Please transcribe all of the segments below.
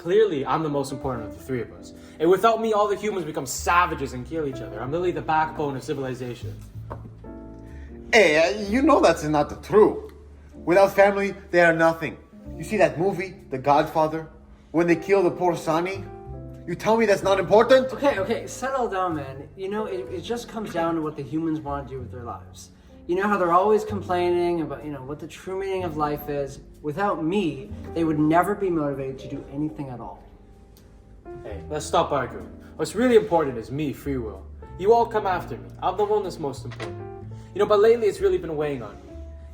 Clearly, I'm the most important of the three of us. And without me, all the humans become savages and kill each other. I'm literally the backbone of civilization. Hey, you know that's not the truth. Without family, they are nothing. You see that movie, The Godfather? When they kill the poor Sonny? You tell me that's not important? Okay, settle down, man. You know, it just comes down to what the humans want to do with their lives. You know how they're always complaining about, what the true meaning of life is. Without me, they would never be motivated to do anything at all. Hey, let's stop arguing. What's really important is me, free will. You all come after me. I'm the one that's most important. But lately it's really been weighing on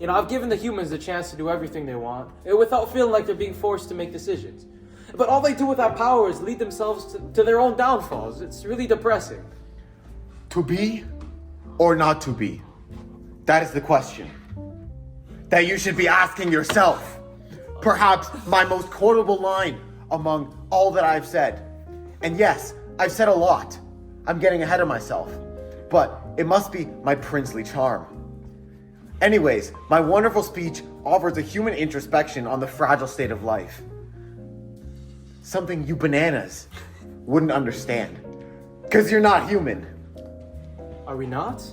me. I've given the humans the chance to do everything they want, without feeling like they're being forced to make decisions. But all they do with that power is lead themselves to their own downfalls. It's really depressing. To be or not to be? That is the question that you should be asking yourself. Perhaps my most quotable line among all that I've said. And yes, I've said a lot. I'm getting ahead of myself. But it must be my princely charm. Anyways, my wonderful speech offers a human introspection on the fragile state of life. Something you bananas wouldn't understand. Because you're not human. Are we not?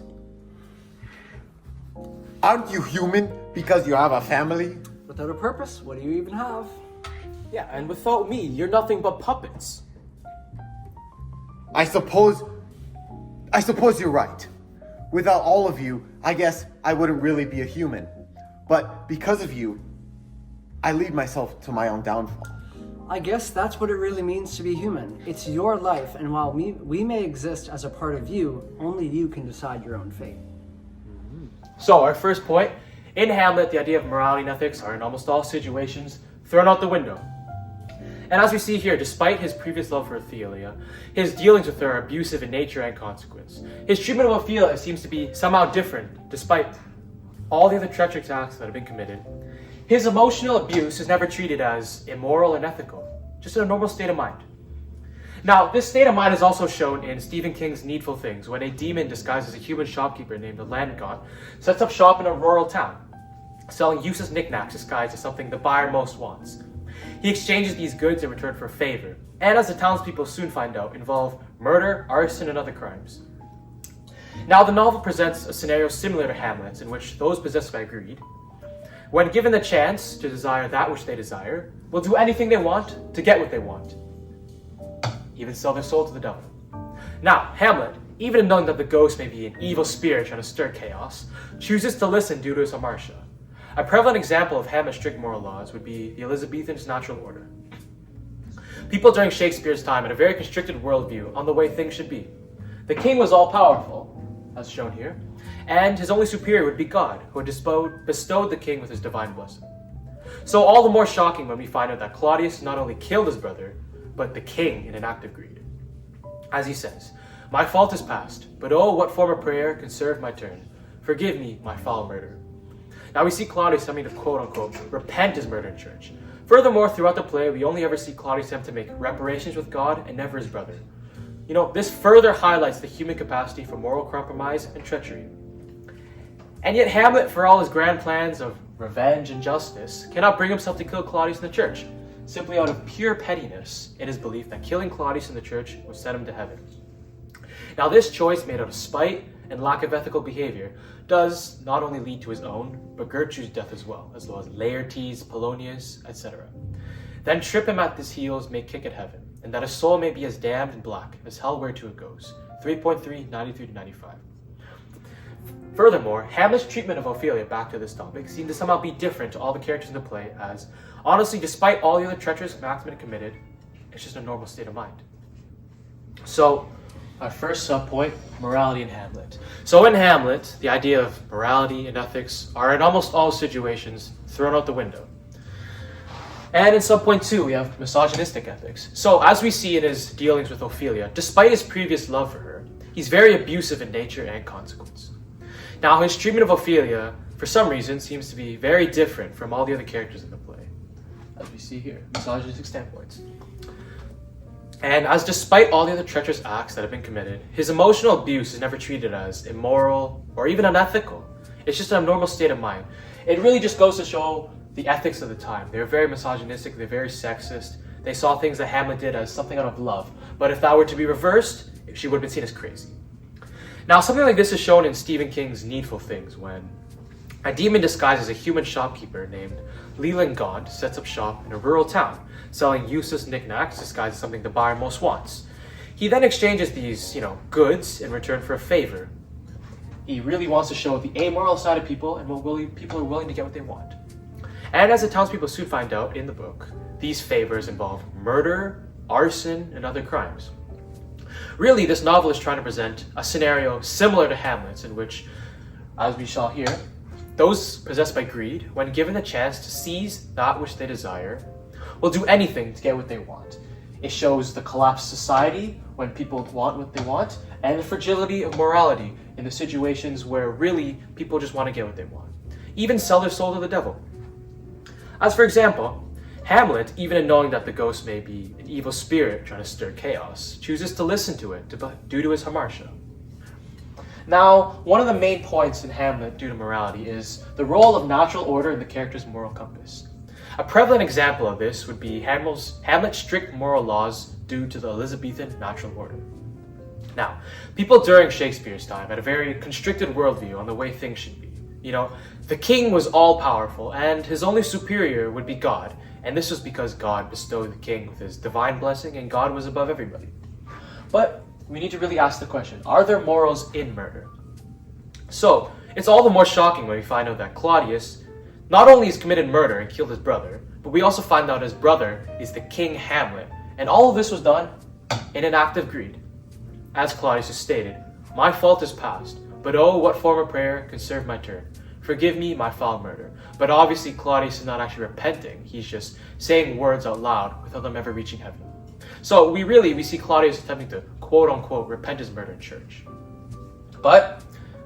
Aren't you human because you have a family? Without a purpose, what do you even have? Yeah, and without me, you're nothing but puppets. I suppose you're right. Without all of you, I guess I wouldn't really be a human. But because of you, I lead myself to my own downfall. I guess that's what it really means to be human. It's your life, and while we may exist as a part of you, only you can decide your own fate. So, our first point, in Hamlet, the idea of morality and ethics are in almost all situations thrown out the window. And as we see here, despite his previous love for Ophelia, his dealings with her are abusive in nature and consequence. His treatment of Ophelia seems to be somehow different, despite all the other treacherous acts that have been committed. His emotional abuse is never treated as immoral and ethical, just in a normal state of mind. Now, this state of mind is also shown in Stephen King's Needful Things, when a demon disguised as a human shopkeeper named the Landgaunt sets up shop in a rural town, selling useless knickknacks disguised as something the buyer most wants. He exchanges these goods in return for favor, and as the townspeople soon find out, involve murder, arson, and other crimes. Now, the novel presents a scenario similar to Hamlet's, in which those possessed by greed, when given the chance to desire that which they desire, will do anything they want to get what they want, even sell their soul to the devil. Now, Hamlet, even knowing that the ghost may be an evil spirit trying to stir chaos, chooses to listen due to his hamartia. A prevalent example of Hamlet's strict moral laws would be the Elizabethan's natural order. People during Shakespeare's time had a very constricted worldview on the way things should be. The king was all-powerful, as shown here, and his only superior would be God, who had bestowed the king with his divine blessing. So all the more shocking when we find out that Claudius not only killed his brother, but the king in an act of greed. As he says, "My fault is past, but oh, what form of prayer can serve my turn? Forgive me my foul murder." Now we see Claudius having to quote-unquote repent his murder in church. Furthermore, throughout the play, we only ever see Claudius attempt to make reparations with God and never his brother. This further highlights the human capacity for moral compromise and treachery. And yet Hamlet, for all his grand plans of revenge and justice, cannot bring himself to kill Claudius in the church, simply out of pure pettiness in his belief that killing Claudius in the church would send him to heaven. Now this choice, made out of spite and lack of ethical behavior, does not only lead to his own, but Gertrude's death as well as Laertes, Polonius, etc. Then trip him at his heels may kick at heaven, and that his soul may be as damned and black as hell whereto it goes. 3.3, 93 to 95. Furthermore, Hamlet's treatment of Ophelia, back to this topic, seemed to somehow be different to all the characters in the play, as, honestly, despite all the other treacherous acts been committed, it's just a normal state of mind. So, our first subpoint, morality in Hamlet. So in Hamlet, the idea of morality and ethics are in almost all situations thrown out the window. And in subpoint 2, we have misogynistic ethics. So as we see in his dealings with Ophelia, despite his previous love for her, he's very abusive in nature and consequence. Now his treatment of Ophelia, for some reason, seems to be very different from all the other characters in the play. As we see here, misogynistic standpoints. And as despite all the other treacherous acts that have been committed, his emotional abuse is never treated as immoral or even unethical. It's just an abnormal state of mind. It really just goes to show the ethics of the time. They're very misogynistic, they're very sexist, They saw things that Hamlet did as something out of love. But if that were to be reversed, she would have been seen as crazy. Now, something like this is shown in Stephen King's Needful Things, when a demon disguised as a human shopkeeper named Leland Gaunt sets up shop in a rural town, selling useless knickknacks disguised as something the buyer most wants. He then exchanges these, goods in return for a favor. He really wants to show the amoral side of people and what people are willing to get what they want. And as the townspeople soon find out in the book, these favors involve murder, arson, and other crimes. Really, this novel is trying to present a scenario similar to Hamlet's, in which, as we shall hear, those possessed by greed, when given the chance to seize that which they desire, will do anything to get what they want. It shows the collapsed society when people want what they want, and the fragility of morality in the situations where really people just want to get what they want. Even sell their soul to the devil. As for example, Hamlet, even in knowing that the ghost may be an evil spirit trying to stir chaos, chooses to listen to it due to his hamartia. Now, one of the main points in Hamlet due to morality is the role of natural order in the character's moral compass. A prevalent example of this would be Hamlet's strict moral laws due to the Elizabethan natural order. Now, people during Shakespeare's time had a very constricted worldview on the way things should be. The king was all-powerful, and his only superior would be God, and this was because God bestowed the king with his divine blessing, and God was above everybody. But we need to really ask the question, are there morals in murder? So, it's all the more shocking when we find out that Claudius not only has committed murder and killed his brother, but we also find out his brother is the King Hamlet, and all of this was done in an act of greed. As Claudius has stated, "My fault is past, but oh, what form of prayer can serve my turn? Forgive me my foul murder." But obviously Claudius is not actually repenting, he's just saying words out loud without them ever reaching heaven. So we see Claudius attempting to quote-unquote repent his murder in church. But,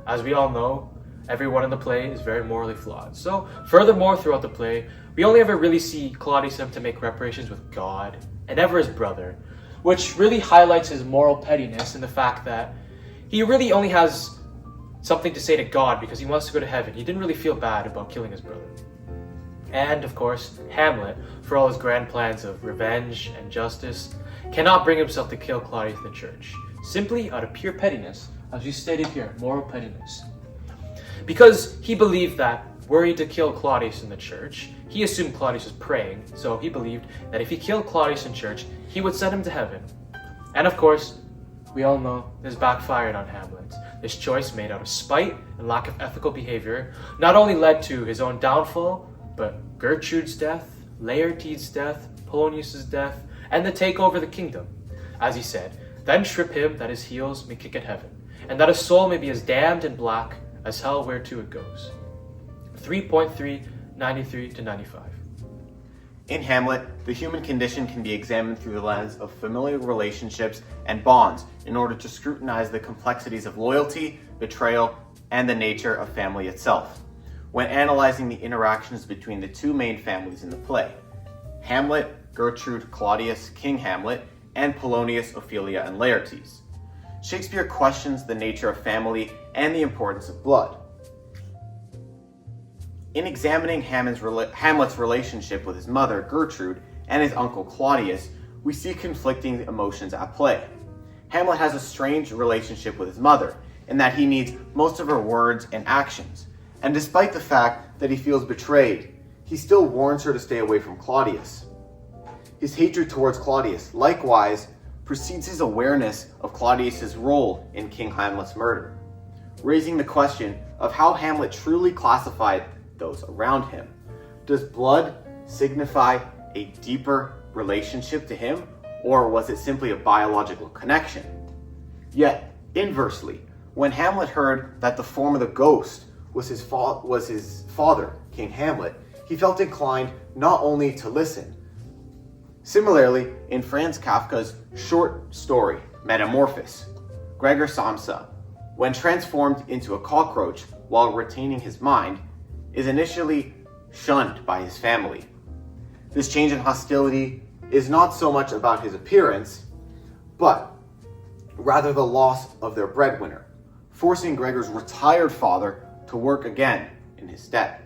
as we all know, everyone in the play is very morally flawed. So, furthermore, throughout the play, we only ever really see Claudius attempt to make reparations with God, and never his brother, which really highlights his moral pettiness in the fact that he really only has something to say to God because he wants to go to heaven. He didn't really feel bad about killing his brother. And, of course, Hamlet, for all his grand plans of revenge and justice, cannot bring himself to kill Claudius in the church, simply out of pure pettiness, as we stated here, moral pettiness. Because he believed that, were he to kill Claudius in the church, he assumed Claudius was praying, so he believed that if he killed Claudius in church, he would send him to heaven. And of course, we all know this backfired on Hamlet. This choice made out of spite and lack of ethical behavior not only led to his own downfall, but Gertrude's death, Laertes' death, Polonius' death, and the takeover of the kingdom. As he said, "Then strip him that his heels may kick at heaven, and that his soul may be as damned and black as hell whereto it goes." 3.3, 93 to 95. In Hamlet, the human condition can be examined through the lens of familial relationships and bonds in order to scrutinize the complexities of loyalty, betrayal, and the nature of family itself, when analyzing the interactions between the two main families in the play: Hamlet, Gertrude, Claudius, King Hamlet, and Polonius, Ophelia, and Laertes. Shakespeare questions the nature of family and the importance of blood. In examining Hamlet's relationship with his mother, Gertrude, and his uncle, Claudius, we see conflicting emotions at play. Hamlet has a strange relationship with his mother, in that he needs most of her words and actions. And despite the fact that he feels betrayed, he still warns her to stay away from Claudius. His hatred towards Claudius, likewise, precedes his awareness of Claudius's role in King Hamlet's murder, raising the question of how Hamlet truly classified those around him. Does blood signify a deeper relationship to him, or was it simply a biological connection? Yet, inversely, when Hamlet heard that the form of the ghost was his father, King Hamlet, he felt inclined not only to listen. Similarly, in Franz Kafka's short story, Metamorphosis, Gregor Samsa, when transformed into a cockroach while retaining his mind, is initially shunned by his family. This change in hostility is not so much about his appearance, but rather the loss of their breadwinner, forcing Gregor's retired father to work again in his stead.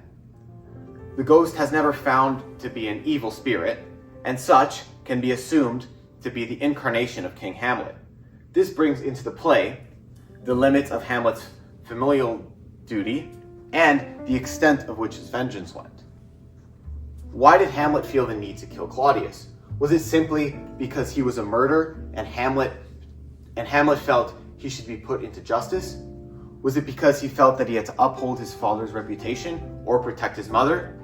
The ghost has never found to be an evil spirit, and such can be assumed to be the incarnation of King Hamlet. This brings into the play the limits of Hamlet's familial duty and the extent of which his vengeance went. Why did Hamlet feel the need to kill Claudius? Was it simply because he was a murderer and Hamlet felt he should be put into justice? Was it because he felt that he had to uphold his father's reputation or protect his mother?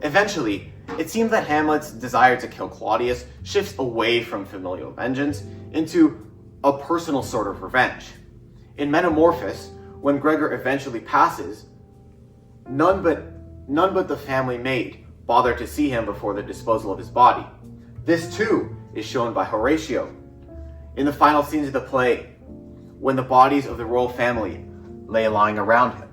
Eventually, it seems that Hamlet's desire to kill Claudius shifts away from familial vengeance into a personal sort of revenge. In Metamorphosis, when Gregor eventually passes, none but the family maid bother to see him before the disposal of his body. This too is shown by Horatio. In the final scenes of the play, when the bodies of the royal family lay lying around him.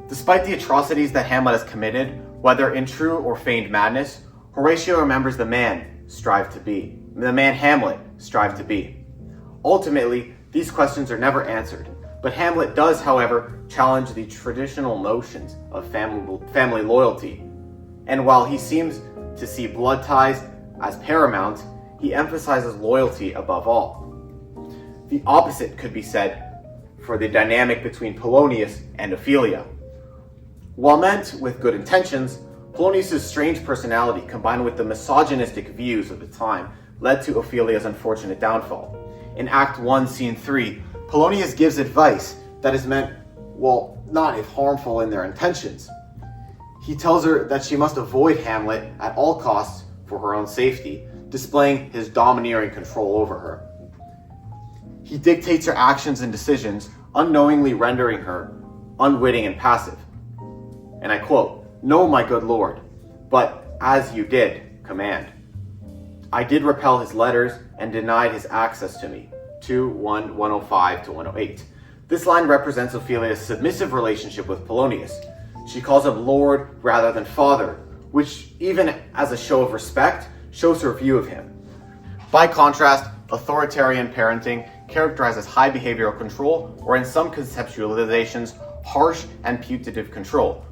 Despite the atrocities that Hamlet has committed, whether in true or feigned madness, Horatio remembers the man Hamlet strived to be. Ultimately, these questions are never answered, but Hamlet does, however, challenge the traditional notions of family loyalty. And while he seems to see blood ties as paramount, he emphasizes loyalty above all. The opposite could be said for the dynamic between Polonius and Ophelia. While meant with good intentions, Polonius' strange personality combined with the misogynistic views of the time led to Ophelia's unfortunate downfall. In Act 1, Scene 3, Polonius gives advice that is meant, well, not if harmful in their intentions. He tells her that she must avoid Hamlet at all costs for her own safety, displaying his domineering control over her. He dictates her actions and decisions, unknowingly rendering her unwitting and passive. And I quote, "No, my good lord, but as you did command. I did repel his letters and denied his access to me." 105 to 108. This line represents Ophelia's submissive relationship with Polonius. She calls him lord rather than father, which, even as a show of respect, shows her view of him. By contrast, authoritarian parenting characterizes high behavioral control, or in some conceptualizations, harsh and putative control,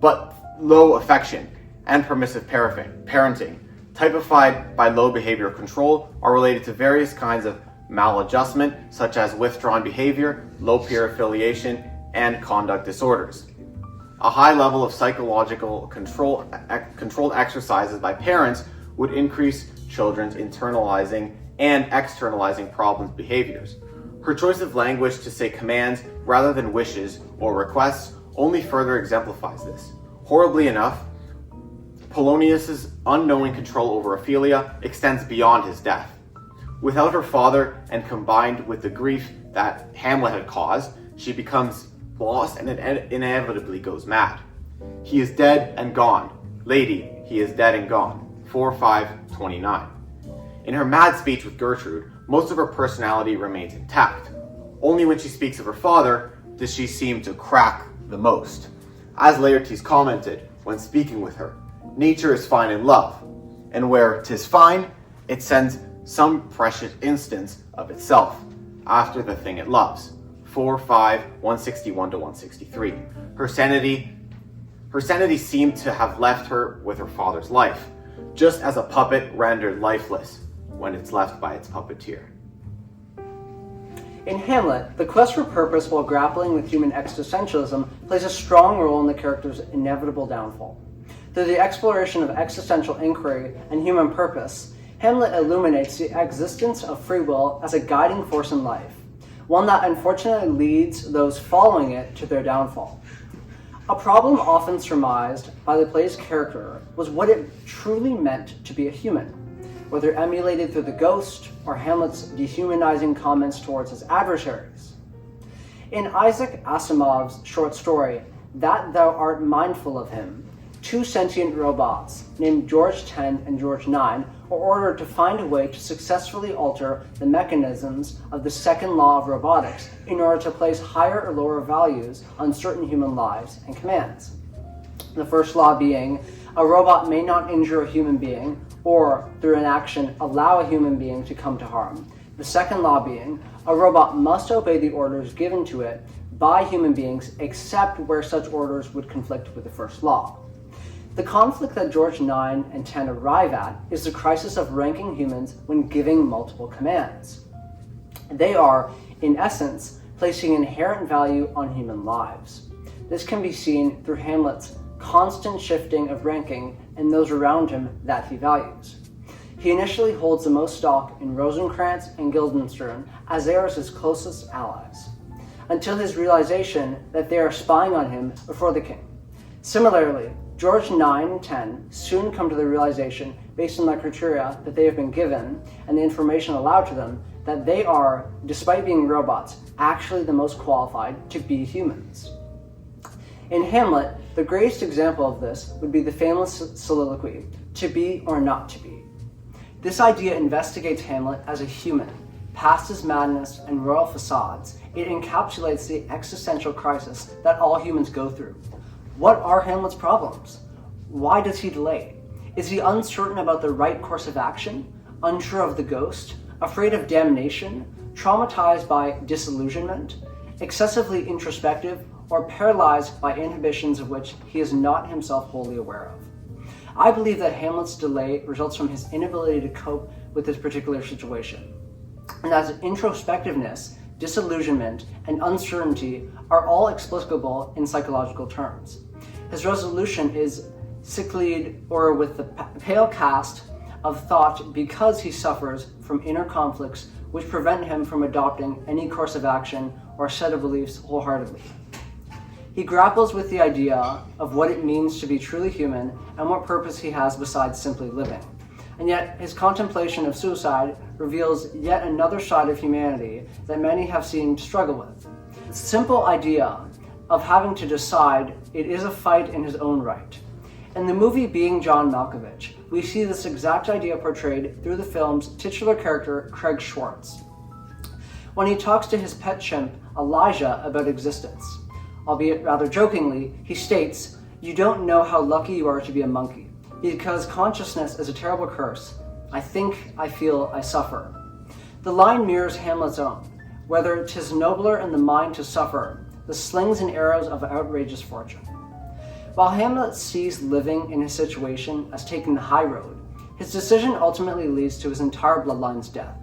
but low affection, and permissive parenting, typified by low behavioral control, are related to various kinds of maladjustment, such as withdrawn behavior, low peer affiliation, and conduct disorders. A high level of psychological controlled exercises by parents would increase children's internalizing and externalizing problems behaviors. Her choice of language to say commands rather than wishes or requests only further exemplifies this. Horribly enough, Polonius's unknowing control over Ophelia extends beyond his death. Without her father, and combined with the grief that Hamlet had caused, she becomes lost and inevitably goes mad. He is dead and gone. Lady, he is dead and gone. 4:5:29. In her mad speech with Gertrude, most of her personality remains intact. Only when she speaks of her father does she seem to crack the most. As Laertes commented when speaking with her, nature is fine in love, and where 'tis fine, it sends some precious instance of itself after the thing it loves. 161 to 163. Her sanity seemed to have left her with her father's life, just as a puppet rendered lifeless when it's left by its puppeteer. In Hamlet, the quest for purpose while grappling with human existentialism plays a strong role in the character's inevitable downfall. Through the exploration of existential inquiry and human purpose, Hamlet illuminates the existence of free will as a guiding force in life, one that unfortunately leads those following it to their downfall. A problem often surmised by the play's character was what it truly meant to be a human, whether emulated through the ghost or Hamlet's dehumanizing comments towards his adversaries. In Isaac Asimov's short story, That Thou Art Mindful of Him, two sentient robots, named George 10 and George 9, are ordered to find a way to successfully alter the mechanisms of the second law of robotics in order to place higher or lower values on certain human lives and commands. The first law being, a robot may not injure a human being or, through an action, allow a human being to come to harm. The second law being, a robot must obey the orders given to it by human beings except where such orders would conflict with the first law. The conflict that George 9 and 10 arrive at is the crisis of ranking humans when giving multiple commands. They are, in essence, placing inherent value on human lives. This can be seen through Hamlet's constant shifting of ranking and those around him that he values. He initially holds the most stock in Rosencrantz and Guildenstern, as they are his closest allies, until his realization that they are spying on him before the king. Similarly, George 9 and 10 soon come to the realization, based on the criteria that they have been given and the information allowed to them, that they are, despite being robots, actually the most qualified to be humans. In Hamlet, the greatest example of this would be the famous soliloquy, "To be or not to be." This idea investigates Hamlet as a human. Past his madness and royal facades, it encapsulates the existential crisis that all humans go through. What are Hamlet's problems? Why does he delay? Is he uncertain about the right course of action? Unsure of the ghost? Afraid of damnation? Traumatized by disillusionment? Excessively introspective? Or paralyzed by inhibitions of which he is not himself wholly aware of? I believe that Hamlet's delay results from his inability to cope with this particular situation, and that introspectiveness, disillusionment, and uncertainty are all explicable in psychological terms. His resolution is sicklied or with the pale cast of thought because he suffers from inner conflicts which prevent him from adopting any course of action or set of beliefs wholeheartedly. He grapples with the idea of what it means to be truly human and what purpose he has besides simply living. And yet, his contemplation of suicide reveals yet another side of humanity that many have seemed to struggle with. The simple idea of having to decide it is a fight in his own right. In the movie Being John Malkovich, we see this exact idea portrayed through the film's titular character, Craig Schwartz, when he talks to his pet chimp, Elijah, about existence. Albeit rather jokingly, he states, "You don't know how lucky you are to be a monkey, because consciousness is a terrible curse. I think, I feel, I suffer." The line mirrors Hamlet's own, whether 'tis nobler in the mind to suffer, the slings and arrows of outrageous fortune. While Hamlet sees living in his situation as taking the high road, his decision ultimately leads to his entire bloodline's death.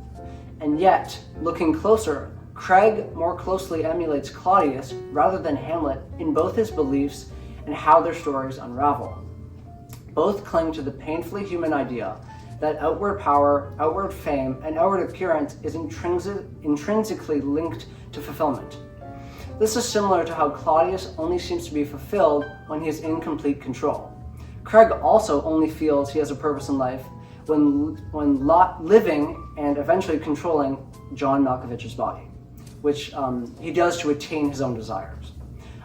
And yet, looking closer, Craig more closely emulates Claudius rather than Hamlet in both his beliefs and how their stories unravel. Both cling to the painfully human idea that outward power, outward fame, and outward appearance is intrinsically linked to fulfillment. This is similar to how Claudius only seems to be fulfilled when he is in complete control. Craig also only feels he has a purpose in life when living and eventually controlling John Malkovich's body, which he does to attain his own desires.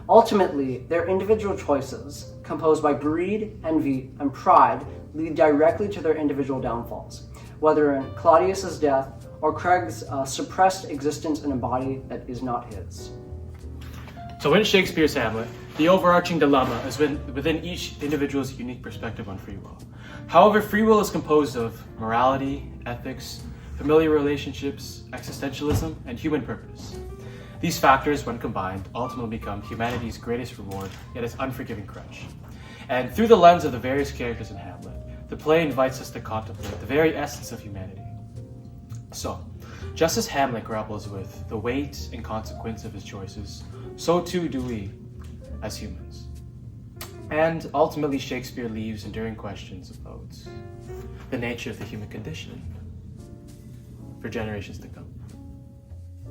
Ultimately, their individual choices, composed by greed, envy, and pride, lead directly to their individual downfalls, whether in Claudius's death or Craig's suppressed existence in a body that is not his. So in Shakespeare's Hamlet, the overarching dilemma is within each individual's unique perspective on free will. However, free will is composed of morality, ethics, familiar relationships, existentialism, and human purpose. These factors, when combined, ultimately become humanity's greatest reward, yet its unforgiving crutch. And through the lens of the various characters in Hamlet, the play invites us to contemplate the very essence of humanity. So, just as Hamlet grapples with the weight and consequence of his choices, so too do we as humans. And ultimately, Shakespeare leaves enduring questions about the nature of the human condition for generations to come.